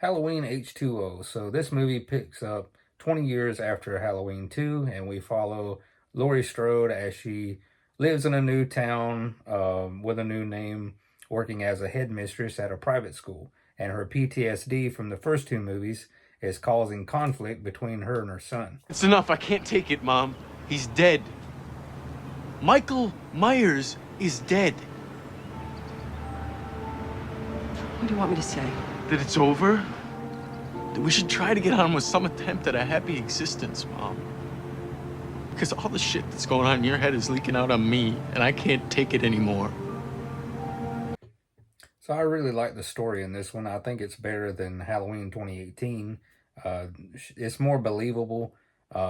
Halloween H20. So this movie picks up 20 years after Halloween 2, and we follow Laurie Strode as she lives in a new town with a new name, working as a headmistress at a private school. And her PTSD from the first two movies is causing conflict between her and her son. It's enough. I can't take it, Mom. He's dead. Michael Myers is dead. What do you want me to say? That it's over? That we should try to get on with some attempt at a happy existence, Mom. Because all the shit that's going on in your head is leaking out on me, and I can't take it anymore. So I really like the story in this one. I think it's better than Halloween 2018. It's more believable.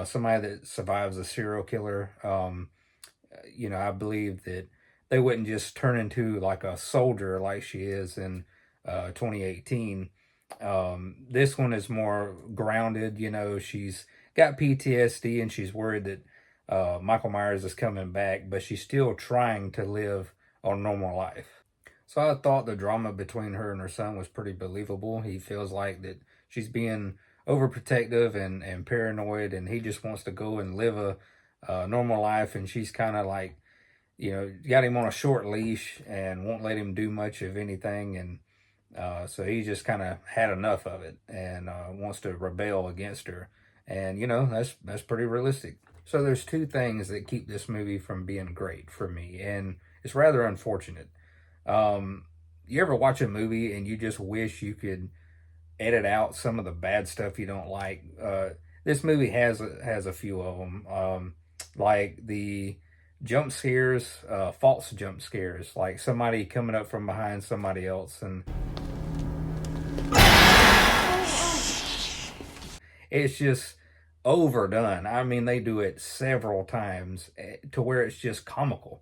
Somebody that survives a serial killer. I believe that they wouldn't just turn into like a soldier like she is in 2018. This one is more grounded. She's got PTSD and she's worried that Michael Myers is coming back, but she's still trying to live a normal life. So I thought the drama between her and her son was pretty believable. He feels like that she's being overprotective and paranoid, and he just wants to go and live a normal life, and she's kind of like, got him on a short leash and won't let him do much of anything, and so he just kind of had enough of it and wants to rebel against her, and that's pretty realistic. So there's two things that keep this movie from being great for me, and it's rather unfortunate. You ever watch a movie and you just wish you could edit out some of the bad stuff you don't like? This movie has a few of them, like the jump scares, false jump scares, like somebody coming up from behind somebody else, and it's just overdone. I mean, they do it several times to where it's just comical.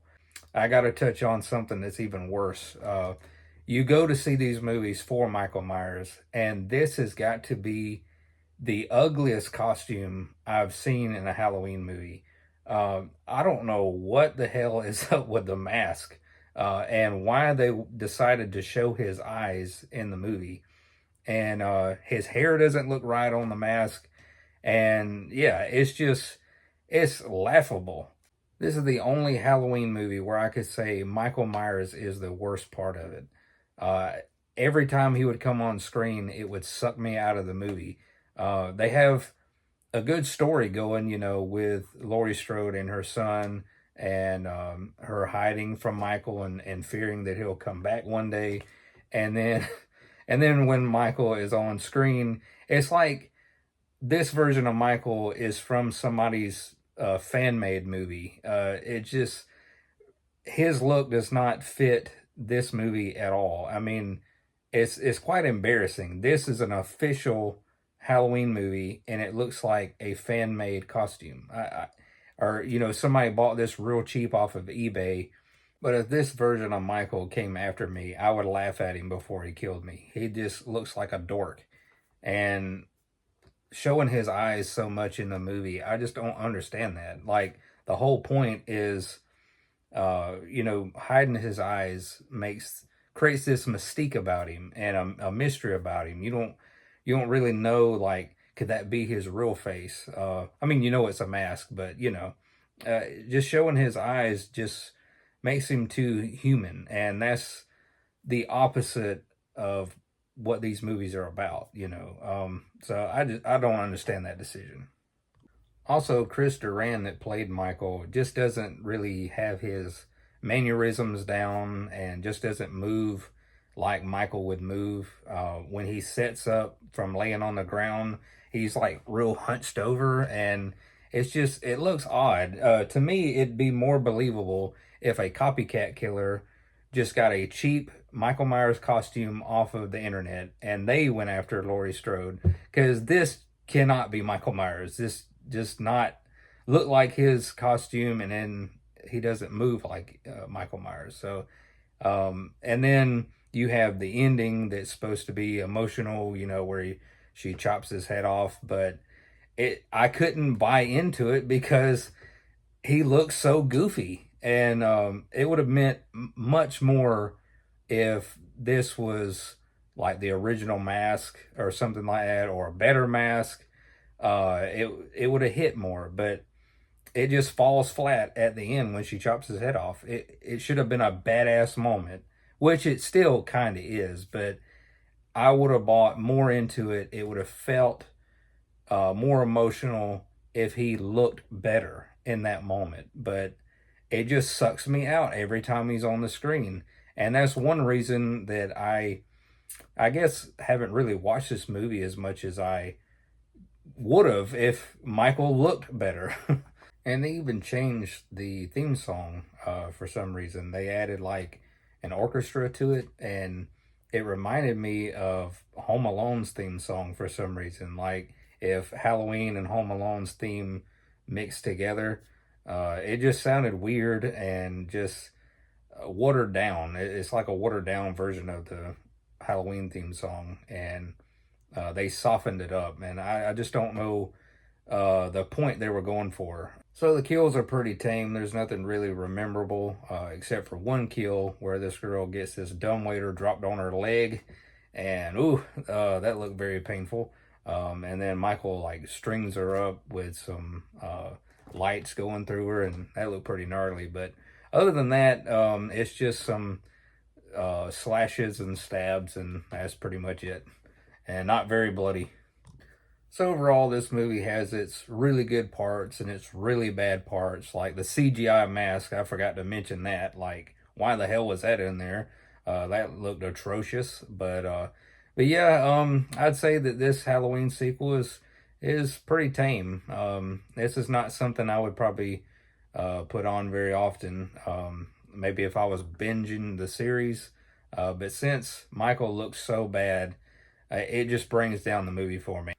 I got to touch on something that's even worse. You go to see these movies for Michael Myers, and this has got to be the ugliest costume I've seen in a Halloween movie. I don't know what the hell is up with the mask and why they decided to show his eyes in the movie. And his hair doesn't look right on the mask. And yeah, it's laughable. This is the only Halloween movie where I could say Michael Myers is the worst part of it. Every time he would come on screen, it would suck me out of the movie. They have a good story going, with Laurie Strode and her son, and her hiding from Michael and fearing that he'll come back one day. And then, and then when Michael is on screen, it's like this version of Michael is from somebody's fan-made movie. His look does not fit this movie at all. I mean, it's quite embarrassing. This is an official Halloween movie, and it looks like a fan-made costume. Or somebody bought this real cheap off of eBay. But if this version of Michael came after me, I would laugh at him before he killed me. He just looks like a dork. And showing his eyes so much in the movie, I just don't understand that. Like, the whole point is, hiding his eyes creates this mystique about him and a mystery about him. You don't really know, like, could that be his real face? I mean, it's a mask, but just showing his eyes just makes him too human, and that's the opposite of what these movies are about, so I don't understand that decision. Also, Chris Duran that played Michael just doesn't really have his mannerisms down and just doesn't move like Michael would move. When he sets up from laying on the ground, he's like real hunched over, and it looks odd. To me, it'd be more believable if a copycat killer just got a cheap Michael Myers costume off of the internet and they went after Laurie Strode, because this cannot be Michael Myers. This just not look like his costume, and then he doesn't move like Michael Myers. So, and then you have the ending that's supposed to be emotional, where she chops his head off, but I couldn't buy into it because he looks so goofy. And it would have meant much more if this was like the original mask or something like that, or a better mask, it would have hit more. But it just falls flat at the end when she chops his head off. It should have been a badass moment, which it still kind of is. But I would have bought more into it. It would have felt more emotional if he looked better in that moment. But it just sucks me out every time he's on the screen. And that's one reason that I guess haven't really watched this movie as much as I would have if Michael looked better. And they even changed the theme song for some reason. They added like an orchestra to it, and it reminded me of Home Alone's theme song for some reason. Like if Halloween and Home Alone's theme mixed together, it just sounded weird and just watered down. It's like a watered down version of the Halloween theme song, and they softened it up. And I just don't know the point they were going for. So the kills are pretty tame. There's nothing really memorable except for one kill where this girl gets this dumbwaiter dropped on her leg, and ooh, that looked very painful. And then Michael like strings her up with some lights going through her, and that looked pretty gnarly. But other than that, it's just some slashes and stabs, and that's pretty much it. And not very bloody. So overall, this movie has its really good parts and its really bad parts. Like the CGI mask, I forgot to mention that. Like, why the hell was that in there? That looked atrocious. But yeah, I'd say that this Halloween sequel is pretty tame. This is not something I would probably put on very often. Maybe if I was binging the series. But since Michael looks so bad, it just brings down the movie for me.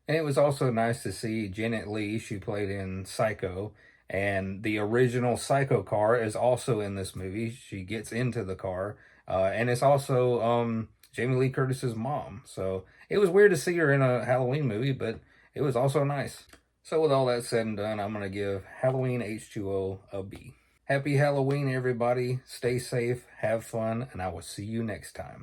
And it was also nice to see Janet Leigh. She played in Psycho, and the original Psycho car is also in this movie. She gets into the car, and it's also Jamie Lee Curtis's mom. So it was weird to see her in a Halloween movie, but it was also nice. So with all that said and done, I'm going to give Halloween H20 a B. Happy Halloween, everybody. Stay safe, have fun, and I will see you next time.